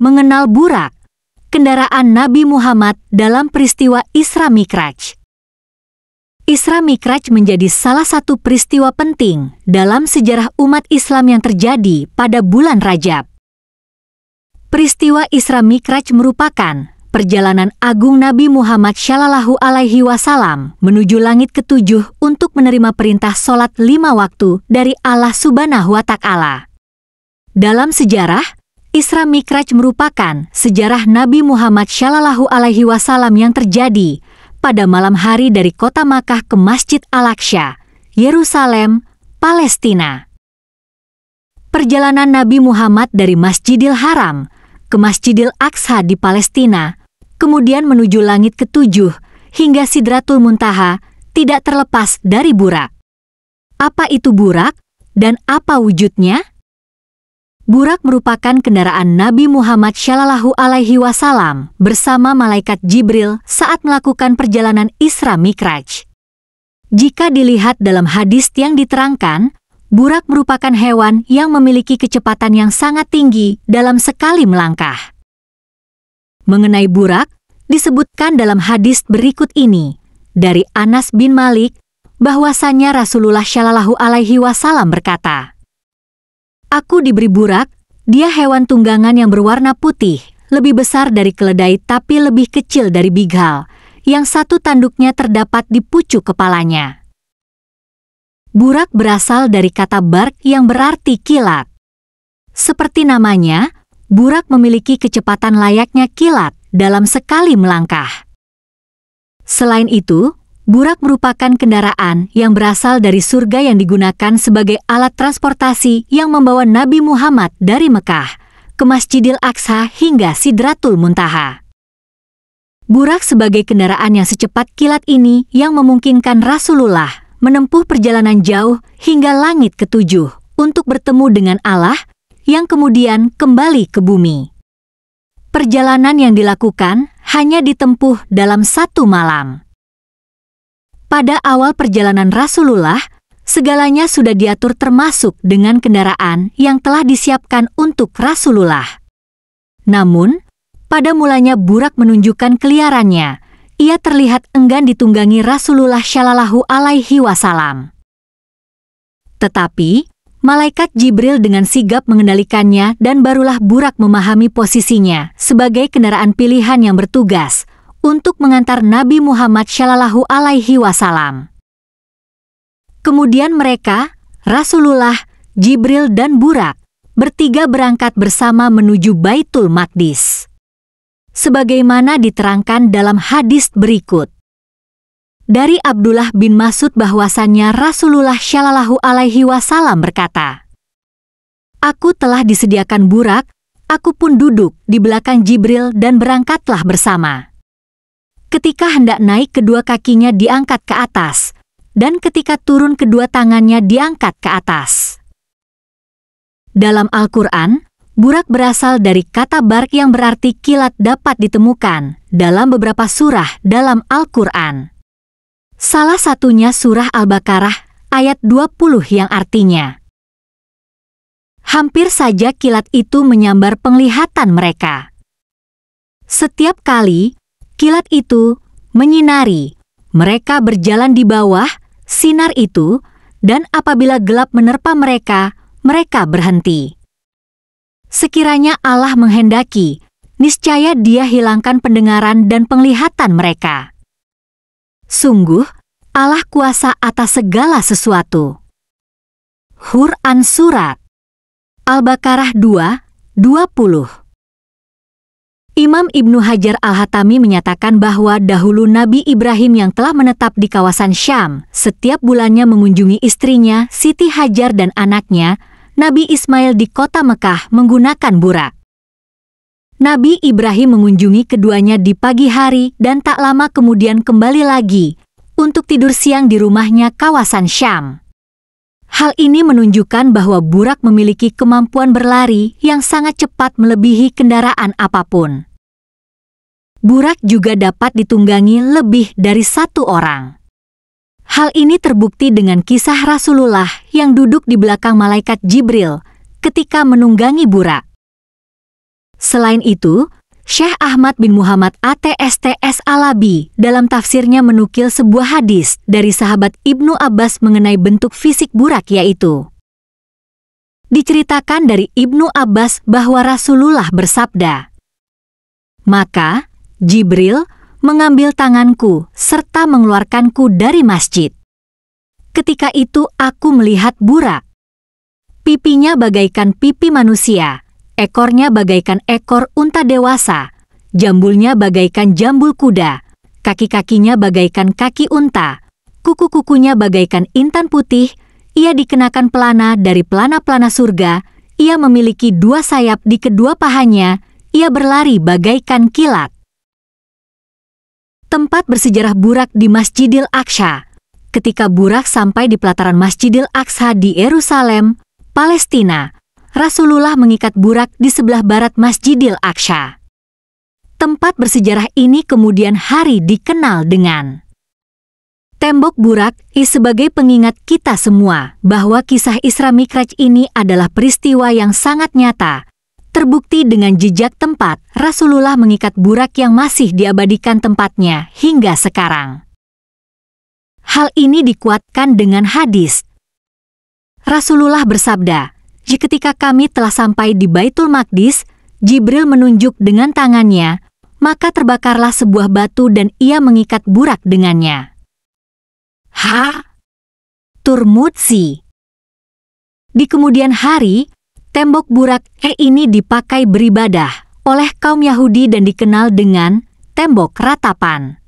mengenal Burak, kendaraan Nabi Muhammad dalam peristiwa Isra Mi'raj. Isra Mi'raj menjadi salah satu peristiwa penting dalam sejarah umat Islam yang terjadi pada bulan Rajab. Peristiwa Isra Mi'raj merupakan perjalanan agung Nabi Muhammad Shallallahu Alaihi Wasallam menuju langit ketujuh untuk menerima perintah sholat 5 waktu dari Allah Subhanahu wa Ta'ala. Dalam sejarah, Isra Mi'raj merupakan sejarah Nabi Muhammad Shallallahu Alaihi Wasallam yang terjadi pada malam hari dari kota Makkah ke Masjid Al-Aqsa, Yerusalem, Palestina. Perjalanan Nabi Muhammad dari Masjidil Haram ke Masjidil Aqsa di Palestina, kemudian menuju langit ketujuh hingga Sidratul Muntaha, tidak terlepas dari Burak. Apa itu Burak dan apa wujudnya? Burak merupakan kendaraan Nabi Muhammad Shallallahu Alaihi Wasallam bersama malaikat Jibril saat melakukan perjalanan Isra Mi'raj. Jika dilihat dalam hadis yang diterangkan, Burak merupakan hewan yang memiliki kecepatan yang sangat tinggi dalam sekali melangkah. Mengenai Burak, disebutkan dalam hadis berikut ini dari Anas bin Malik bahwasannya Rasulullah Shallallahu Alaihi Wasallam berkata, "Aku diberi Burak, dia hewan tunggangan yang berwarna putih, lebih besar dari keledai tapi lebih kecil dari bighal, yang satu tanduknya terdapat di pucuk kepalanya." Burak berasal dari kata bark yang berarti kilat. Seperti namanya, Burak memiliki kecepatan layaknya kilat dalam sekali melangkah. Selain itu, Burak merupakan kendaraan yang berasal dari surga yang digunakan sebagai alat transportasi yang membawa Nabi Muhammad dari Mekah ke Masjidil Aqsa hingga Sidratul Muntaha. Burak sebagai kendaraan yang secepat kilat ini yang memungkinkan Rasulullah menempuh perjalanan jauh hingga langit ketujuh untuk bertemu dengan Allah yang kemudian kembali ke bumi. Perjalanan yang dilakukan hanya ditempuh dalam 1 malam. Pada awal perjalanan Rasulullah, segalanya sudah diatur termasuk dengan kendaraan yang telah disiapkan untuk Rasulullah. Namun, pada mulanya Burak menunjukkan keliarannya, ia terlihat enggan ditunggangi Rasulullah Shallallahu Alaihi Wasallam. Tetapi, malaikat Jibril dengan sigap mengendalikannya dan barulah Burak memahami posisinya sebagai kendaraan pilihan yang bertugas untuk mengantar Nabi Muhammad Shallallahu Alaihi Wasallam. Kemudian mereka, Rasulullah, Jibril dan Burak, bertiga berangkat bersama menuju Baitul Maqdis. Sebagaimana diterangkan dalam hadis berikut. Dari Abdullah bin Mas'ud bahwasannya Rasulullah Shallallahu Alaihi Wasallam berkata, "Aku telah disediakan Burak, aku pun duduk di belakang Jibril dan berangkatlah bersama. Ketika hendak naik kedua kakinya diangkat ke atas, dan ketika turun kedua tangannya diangkat ke atas." Dalam Al-Quran, Burak berasal dari kata bark yang berarti kilat dapat ditemukan dalam beberapa surah dalam Al-Quran. Salah satunya surah Al-Baqarah ayat 20 yang artinya, "Hampir saja kilat itu menyambar penglihatan mereka." Setiap kali kilat itu menyinari, mereka berjalan di bawah sinar itu, dan apabila gelap menerpa mereka, mereka berhenti. Sekiranya Allah menghendaki, niscaya Dia hilangkan pendengaran dan penglihatan mereka. Sungguh, Allah kuasa atas segala sesuatu. Quran Surat Al-Baqarah 2:20. Imam Ibnu Hajar Al-Hatami menyatakan bahwa dahulu Nabi Ibrahim yang telah menetap di kawasan Syam, setiap bulannya mengunjungi istrinya, Siti Hajar dan anaknya, Nabi Ismail di kota Mekah menggunakan Burak. Nabi Ibrahim mengunjungi keduanya di pagi hari dan tak lama kemudian kembali lagi untuk tidur siang di rumahnya kawasan Syam. Hal ini menunjukkan bahwa Burak memiliki kemampuan berlari yang sangat cepat melebihi kendaraan apapun. Burak juga dapat ditunggangi lebih dari 1 orang. Hal ini terbukti dengan kisah Rasulullah yang duduk di belakang malaikat Jibril ketika menunggangi Burak. Selain itu, Syekh Ahmad bin Muhammad ATSTS Alabi dalam tafsirnya menukil sebuah hadis dari sahabat Ibnu Abbas mengenai bentuk fisik burak, yaitu diceritakan dari Ibnu Abbas bahwa Rasulullah bersabda, "Maka Jibril mengambil tanganku serta mengeluarkanku dari masjid. Ketika itu aku melihat burak. Pipinya bagaikan pipi manusia, ekornya bagaikan ekor unta dewasa, jambulnya bagaikan jambul kuda, kaki-kakinya bagaikan kaki unta, kuku-kukunya bagaikan intan putih, ia dikenakan pelana dari pelana-pelana surga, ia memiliki 2 sayap di kedua pahanya, ia berlari bagaikan kilat." Tempat bersejarah burak di Masjidil Aqsa. Ketika burak sampai di pelataran Masjidil Aqsa di Yerusalem, Palestina, Rasulullah mengikat burak di sebelah barat Masjidil Aqsa. Tempat bersejarah ini kemudian hari dikenal dengan Tembok Burak sebagai pengingat kita semua bahwa kisah Isra Mikraj ini adalah peristiwa yang sangat nyata, terbukti dengan jejak tempat Rasulullah mengikat burak yang masih diabadikan tempatnya hingga sekarang. Hal ini dikuatkan dengan hadis. Rasulullah bersabda, "Ketika kami telah sampai di Baitul Maqdis, Jibril menunjuk dengan tangannya, maka terbakarlah sebuah batu dan ia mengikat burak dengannya." Turmudzi. Di kemudian hari, tembok burak ini dipakai beribadah oleh kaum Yahudi dan dikenal dengan tembok ratapan.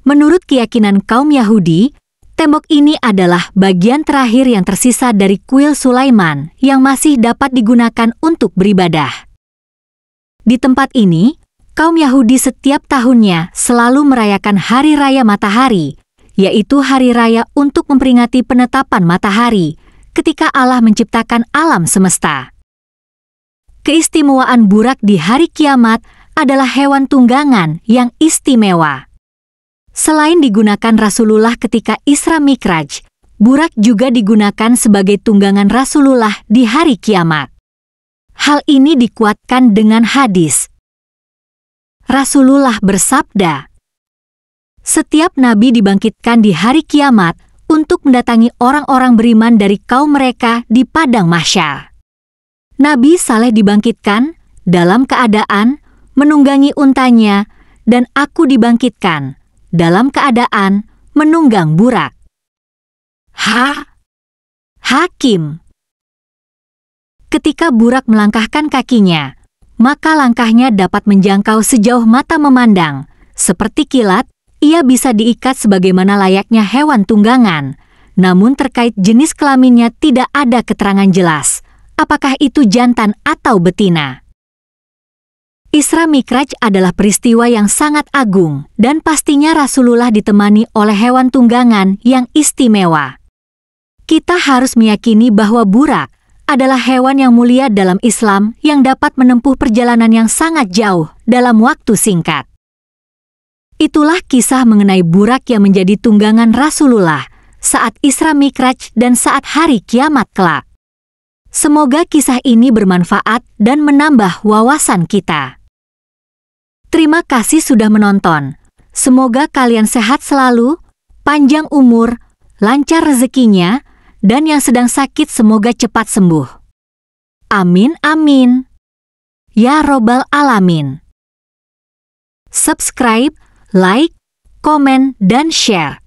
Menurut keyakinan kaum Yahudi, tembok ini adalah bagian terakhir yang tersisa dari kuil Sulaiman yang masih dapat digunakan untuk beribadah. Di tempat ini, kaum Yahudi setiap tahunnya selalu merayakan Hari Raya Matahari, yaitu hari raya untuk memperingati penetapan matahari ketika Allah menciptakan alam semesta. Keistimewaan burak di hari kiamat adalah hewan tunggangan yang istimewa. Selain digunakan Rasulullah ketika Isra Mikraj, burak juga digunakan sebagai tunggangan Rasulullah di hari kiamat. Hal ini dikuatkan dengan hadis. Rasulullah bersabda, "Setiap nabi dibangkitkan di hari kiamat untuk mendatangi orang-orang beriman dari kaum mereka di padang mahsyar. Nabi Saleh dibangkitkan dalam keadaan menunggangi untanya, dan aku dibangkitkan dalam keadaan menunggang burak." Hakim. Ketika burak melangkahkan kakinya, maka langkahnya dapat menjangkau sejauh mata memandang. Seperti kilat, ia bisa diikat sebagaimana layaknya hewan tunggangan. Namun terkait jenis kelaminnya tidak ada keterangan jelas, apakah itu jantan atau betina. Isra Mikraj adalah peristiwa yang sangat agung dan pastinya Rasulullah ditemani oleh hewan tunggangan yang istimewa. Kita harus meyakini bahwa burak adalah hewan yang mulia dalam Islam yang dapat menempuh perjalanan yang sangat jauh dalam waktu singkat. Itulah kisah mengenai burak yang menjadi tunggangan Rasulullah saat Isra Mikraj dan saat hari kiamat kelak. Semoga kisah ini bermanfaat dan menambah wawasan kita. Terima kasih sudah menonton. Semoga kalian sehat selalu, panjang umur, lancar rezekinya, dan yang sedang sakit semoga cepat sembuh. Amin amin. Ya Robbal Alamin. Subscribe, like, komen, dan share.